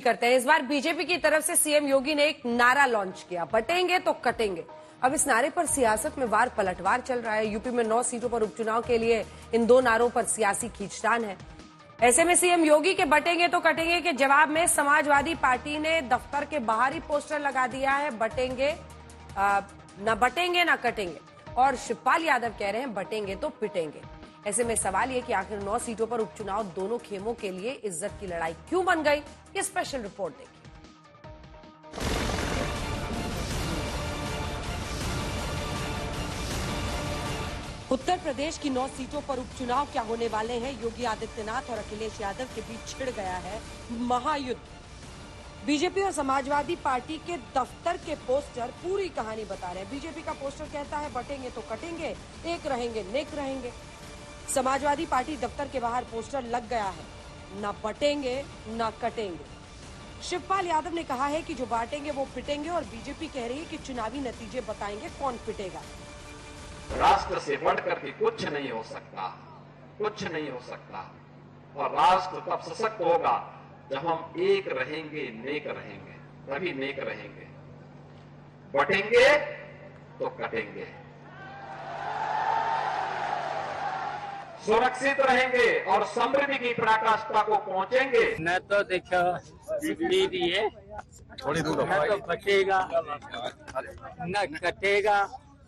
करते हैं। इस बार बीजेपी की तरफ से सीएम योगी ने एक नारा लॉन्च किया, बटेंगे तो कटेंगे। अब इस नारे पर सियासत में वार पलटवार चल रहा है। यूपी में 9 सीटों पर उपचुनाव के लिए इन दो नारों पर सियासी खींचतान है। ऐसे में सीएम योगी के बटेंगे तो कटेंगे के जवाब में समाजवादी पार्टी ने दफ्तर के बाहर ही पोस्टर लगा दिया है, बटेंगे न बटेंगे न कटेंगे। और शिवपाल यादव कह रहे हैं बटेंगे तो पिटेंगे। ऐसे में सवाल ये कि आखिर 9 सीटों पर उपचुनाव दोनों खेमों के लिए इज्जत की लड़ाई क्यों बन गई, ये स्पेशल रिपोर्ट देखिए। उत्तर प्रदेश की 9 सीटों पर उपचुनाव क्या होने वाले हैं। योगी आदित्यनाथ और अखिलेश यादव के बीच छिड़ गया है महायुद्ध। बीजेपी और समाजवादी पार्टी के दफ्तर के पोस्टर पूरी कहानी बता रहे हैं। बीजेपी का पोस्टर कहता है बटेंगे तो कटेंगे, एक रहेंगे नेक रहेंगे। समाजवादी पार्टी दफ्तर के बाहर पोस्टर लग गया है, न बटेंगे न कटेंगे। शिवपाल यादव ने कहा है कि जो बांटेंगे वो पिटेंगे, और बीजेपी कह रही है कि चुनावी नतीजे बताएंगे कौन पिटेगा। राष्ट्र से बढ़कर के कुछ नहीं हो सकता, कुछ नहीं हो सकता। और राष्ट्र तब सशक्त होगा जब हम एक रहेंगे, नेक रहेंगे, तभी नेक रहेंगे। बटेंगे तो कटेंगे, सुरक्षित रहेंगे और समृद्धि की पराकाष्ठा को पहुंचेंगे। न तो देखो दीजिए, थोड़ी दूर न तो बचेगा न कटेगा,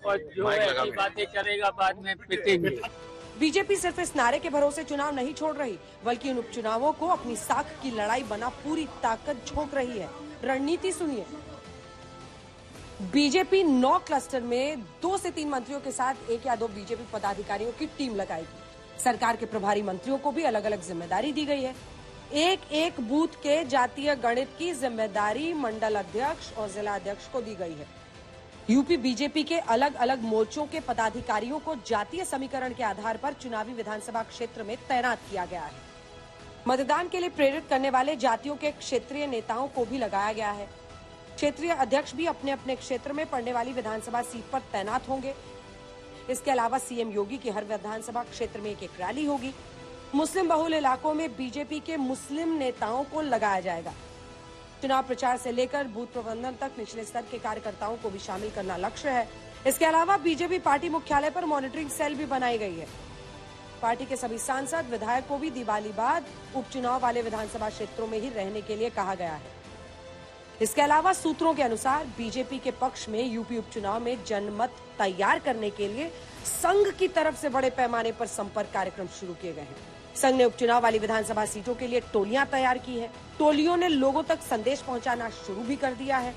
और जो ऐसी बातें करेगा बाद में पिटेंगे। बीजेपी सिर्फ इस नारे के भरोसे चुनाव नहीं छोड़ रही, बल्कि इन उपचुनावों को अपनी साख की लड़ाई बना पूरी ताकत झोंक रही है। रणनीति सुनिए। बीजेपी 9 क्लस्टर में 2 से 3 मंत्रियों के साथ 1 या 2 बीजेपी पदाधिकारियों की टीम लगाएगी। सरकार के प्रभारी मंत्रियों को भी अलग अलग जिम्मेदारी दी गई है। एक बूथ के जातीय गणित की जिम्मेदारी मंडल अध्यक्ष और जिला अध्यक्ष को दी गई है। यूपी बीजेपी के अलग अलग मोर्चों के पदाधिकारियों को जातीय समीकरण के आधार पर चुनावी विधानसभा क्षेत्र में तैनात किया गया है। मतदान के लिए प्रेरित करने वाले जातियों के क्षेत्रीय नेताओं को भी लगाया गया है। क्षेत्रीय अध्यक्ष भी अपने अपने क्षेत्र में पड़ने वाली विधानसभा सीट पर तैनात होंगे। इसके अलावा सीएम योगी की हर विधानसभा क्षेत्र में एक रैली होगी। मुस्लिम बहुल इलाकों में बीजेपी के मुस्लिम नेताओं को लगाया जाएगा। चुनाव प्रचार से लेकर बूथ प्रबंधन तक निचले स्तर के कार्यकर्ताओं को भी शामिल करना लक्ष्य है। इसके अलावा बीजेपी पार्टी मुख्यालय पर मॉनिटरिंग सेल भी बनाई गई है। पार्टी के सभी सांसद विधायक को भी दिवाली बाद उपचुनाव वाले विधानसभा क्षेत्रों में ही रहने के लिए कहा गया है। इसके अलावा सूत्रों के अनुसार बीजेपी के पक्ष में यूपी उपचुनाव में जनमत तैयार करने के लिए संघ की तरफ से बड़े पैमाने पर संपर्क कार्यक्रम शुरू किए गए हैं। संघ ने उपचुनाव वाली विधानसभा सीटों के लिए टोलियां तैयार की है। टोलियों ने लोगों तक संदेश पहुंचाना शुरू भी कर दिया है।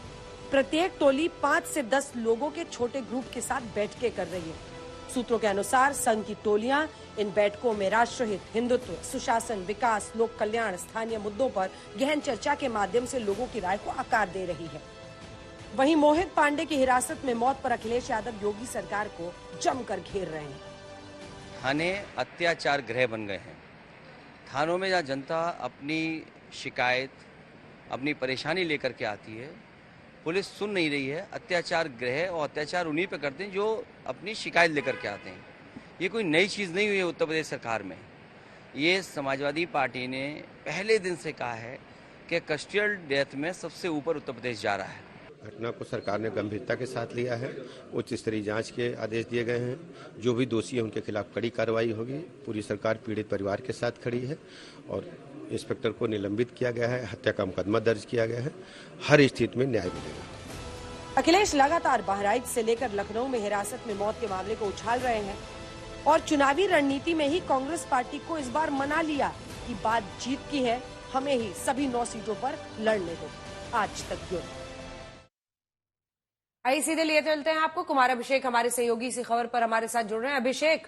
प्रत्येक टोली 5 से 10 लोगों के छोटे ग्रुप के साथ बैठकें कर रही है। सूत्रों के अनुसार संघ की टोलियां इन बैठकों में राष्ट्रहित, हिंदुत्व, सुशासन, विकास, लोक कल्याण, स्थानीय मुद्दों पर गहन चर्चा के माध्यम से लोगों की राय को आकार दे रही है। वहीं मोहित पांडे की हिरासत में मौत पर अखिलेश यादव योगी सरकार को जमकर घेर रहे हैं। थाने अत्याचार गृह बन गए हैं। थानों में जहाँ जनता अपनी शिकायत, अपनी परेशानी लेकर के आती है, पुलिस सुन नहीं रही है। अत्याचार गृह और अत्याचार उन्हीं पे करते हैं जो अपनी शिकायत लेकर के आते हैं। ये कोई नई चीज़ नहीं हुई है उत्तर प्रदेश सरकार में। ये समाजवादी पार्टी ने पहले दिन से कहा है कि कस्टोडियल डेथ में सबसे ऊपर उत्तर प्रदेश जा रहा है। घटना को सरकार ने गंभीरता के साथ लिया है। उच्च स्तरीय जांच के आदेश दिए गए हैं। जो भी दोषी है उनके खिलाफ कड़ी कार्रवाई होगी। पूरी सरकार पीड़ित परिवार के साथ खड़ी है और इंस्पेक्टर को निलंबित किया गया है। हत्या का मुकदमा दर्ज किया गया है। हर स्थिति में न्याय मिलेगा। अखिलेश लगातार बहराइच से लेकर लखनऊ में हिरासत में मौत के मामले को उछाल रहे हैं और चुनावी रणनीति में ही कांग्रेस पार्टी को इस बार मना लिया कि बात जीत की है, हमें ही सभी 9 सीटों पर लड़ने दो। आज तक जो आइए सीधे लिए चलते हैं आपको। कुमार अभिषेक हमारे सहयोगी इसी खबर पर हमारे साथ जुड़ रहे हैं। अभिषेक,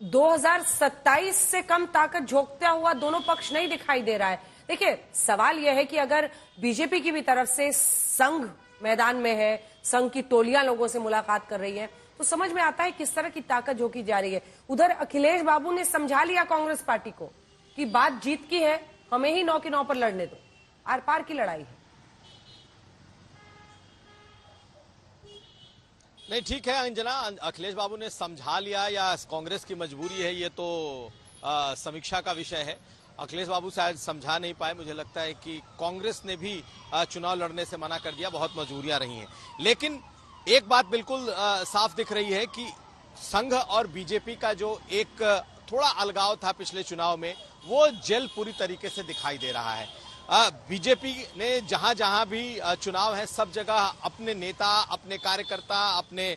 2027 से कम ताकत झोंकता हुआ दोनों पक्ष नहीं दिखाई दे रहा है। देखिए, सवाल यह है कि अगर बीजेपी की भी तरफ से संघ मैदान में है, संघ की टोलियां लोगों से मुलाकात कर रही है, तो समझ में आता है किस तरह की ताकत झोंकी जा रही है। उधर अखिलेश बाबू ने समझा लिया कांग्रेस पार्टी को कि बात जीत की है, हमें ही 9 के 9 पर लड़ने दो। आर पार की लड़ाई है। नहीं, ठीक है अंजना, अखिलेश बाबू ने समझा लिया या कांग्रेस की मजबूरी है, ये तो समीक्षा का विषय है। अखिलेश बाबू शायद समझा नहीं पाए। मुझे लगता है कि कांग्रेस ने भी चुनाव लड़ने से मना कर दिया, बहुत मजबूरियां रही हैं। लेकिन एक बात बिल्कुल साफ दिख रही है कि संघ और बीजेपी का जो एक थोड़ा अलगाव था पिछले चुनाव में, वो जेल पूरी तरीके से दिखाई दे रहा है। बीजेपी ने जहां जहां भी चुनाव है, सब जगह अपने नेता, अपने कार्यकर्ता, अपने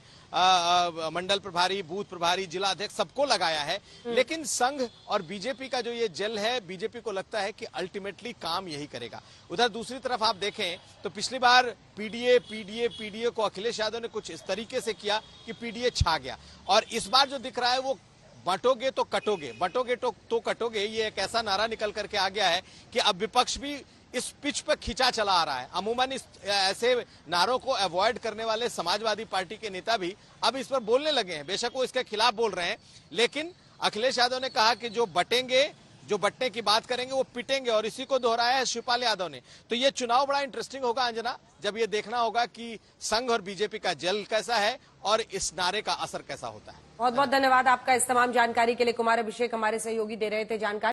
मंडल प्रभारी, बूथ प्रभारी, जिला अध्यक्ष सबको लगाया है। लेकिन संघ और बीजेपी का जो ये जेल है, बीजेपी को लगता है कि अल्टीमेटली काम यही करेगा। उधर दूसरी तरफ आप देखें तो पिछली बार पीडीए को अखिलेश यादव ने कुछ इस तरीके से किया कि पीडीए छा गया, और इस बार जो दिख रहा है वो बांटोगे तो कटोगे, बांटोगे तो कटोगे, ये एक ऐसा नारा निकल करके आ गया है कि अब विपक्ष भी इस पिच पर खिंचा चला आ रहा है। अमूमन इस ऐसे नारों को अवॉइड करने वाले समाजवादी पार्टी के नेता भी अब इस पर बोलने लगे हैं। बेशक वो इसके खिलाफ बोल रहे हैं, लेकिन अखिलेश यादव ने कहा कि जो बंटने की बात करेंगे वो पिटेंगे, और इसी को दोहराया है शिवपाल यादव ने। तो ये चुनाव बड़ा इंटरेस्टिंग होगा अंजना, जब ये देखना होगा कि संघ और बीजेपी का जेल कैसा है और इस नारे का असर कैसा होता है। बहुत बहुत धन्यवाद आपका इस तमाम जानकारी के लिए। कुमार अभिषेक हमारे सहयोगी दे रहे थे जानकारी।